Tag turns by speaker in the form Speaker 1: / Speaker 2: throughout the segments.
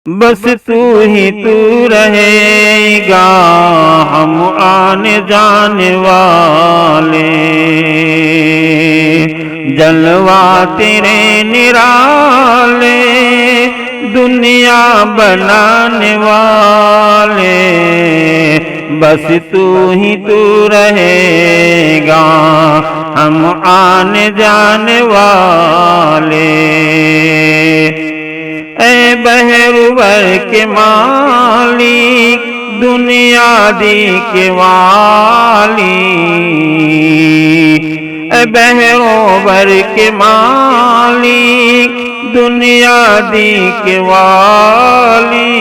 Speaker 1: بس تو ہی تو رہے گا ہم آنے جانے والے، جلوہ تیرے نرالے دنیا بنانے والے، بس تو ہی تو رہے گا ہم آنے جانے والے۔ اے بحرور کے مالک دنیا دی کے والی، اے بحرور کے مالک دنیا دی کے والی،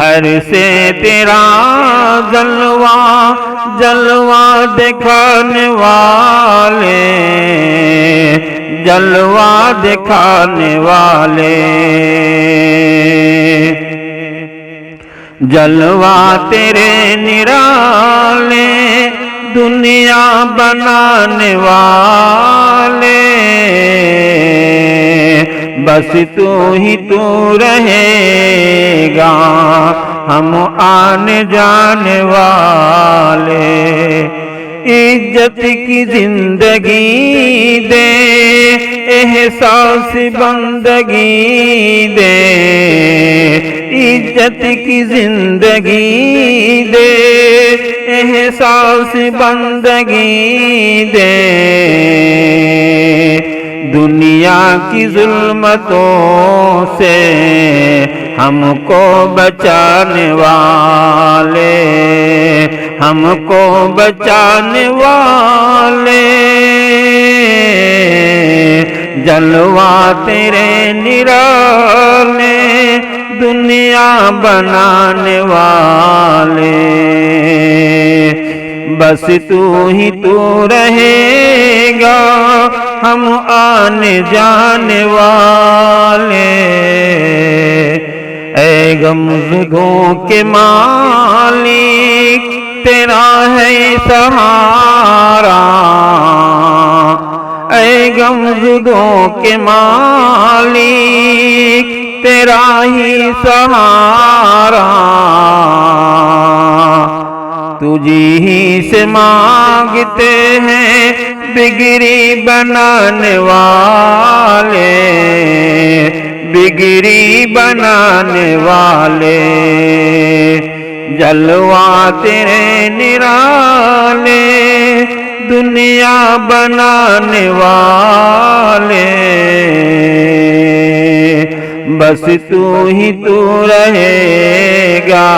Speaker 1: ہر سے تیرا جلوہ جلوہ دکھانے والے، جلوہ دکھانے والے، جلوہ تیرے نرالے دنیا بنانے والے، بس تو ہی تو رہے گا ہم آنے جانے والے۔ عزت کی زندگی دے احساس بندگی دے، عزت کی زندگی دے احساس بندگی دے، دنیا کی ظلمتوں سے ہم کو بچانے والے، ہم کو بچانے والے، جلوہ تیرے نرالے دنیا بنانے والے، بس تو ہی تو رہے گا ہم آنے جانے والے۔ اے غمزدوں کے مالک تیرا ہے سہارا، اے غمزدوں کے مالک تیرا ہی سہارا، تجھی ہی سے مانگتے ہیں بگڑی بنانے والے، بگڑی بنانے والے، جلوہ تیرے نرالے دنیا بنانے والے، بس تو ہی تو رہے گا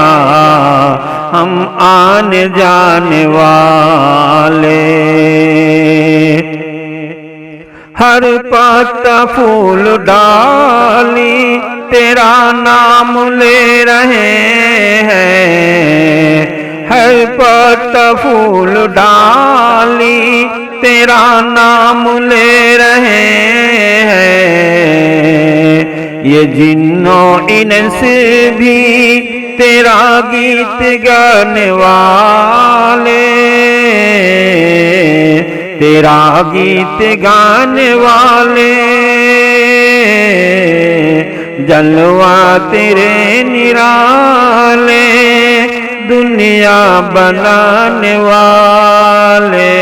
Speaker 1: ہم آنے جانے والے۔ ہر پتا پھول ڈالی تیرا نام لے رہے ہیں، ہر پتا پھول ڈالی تیرا نام لے رہے ہیں، یہ جن و انس بھی تیرا گیت گانے والے، تیرا گیت گانے والے، جلوہ تیرے نرالے دنیا بنانے والے،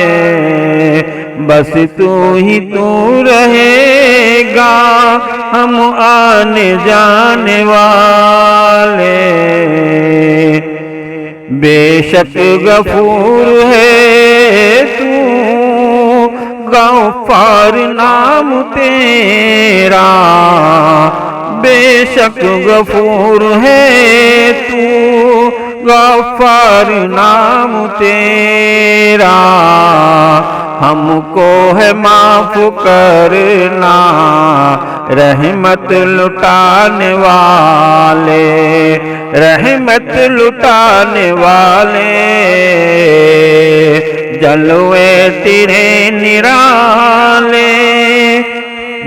Speaker 1: بس تو ہی تو رہے گا ہم آنے جانے والے۔ بے شک غفور ہے تو، غفار نام تیرا، بے شک غفور ہے تو، غفار نام تیرا، ہم کو ہے معاف کرنا رحمت لٹانے والے، رحمت لٹانے والے، جلوے تیرے نرالے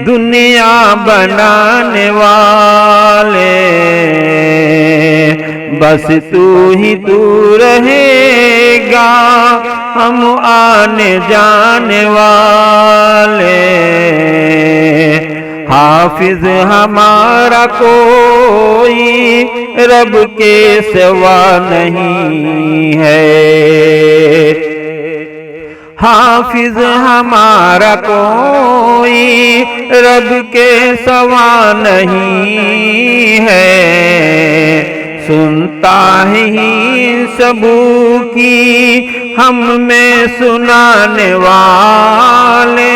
Speaker 1: دنیا بنانے والے، بس تو ہی تو رہے گا ہم آنے جانے والے، حافظ ہمارا کوئی رب کے سوا نہیں ہے، حافظ ہمارا کوئی رب کے سوا نہیں ہے، سنتا ہی سبوں کی ہم میں سنانے والے،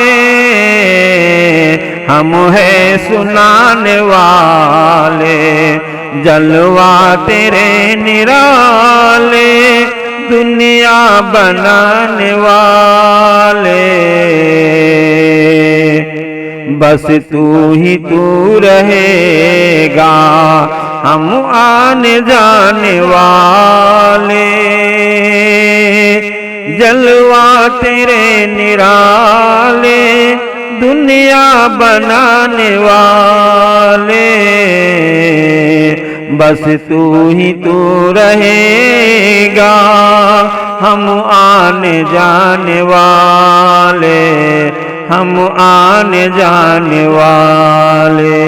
Speaker 1: ہم ہیں سنانے والے، جلوہ تیرے نرالے، دنیا بنانے والے، بس تو ہی تو رہے گا ہم آنے جانے والے، جلوہ تیرے نرالے، دنیا بنانے والے، بس تو ہی تو رہے گا ہم آنے جانے والے، ہم آنے جانے والے۔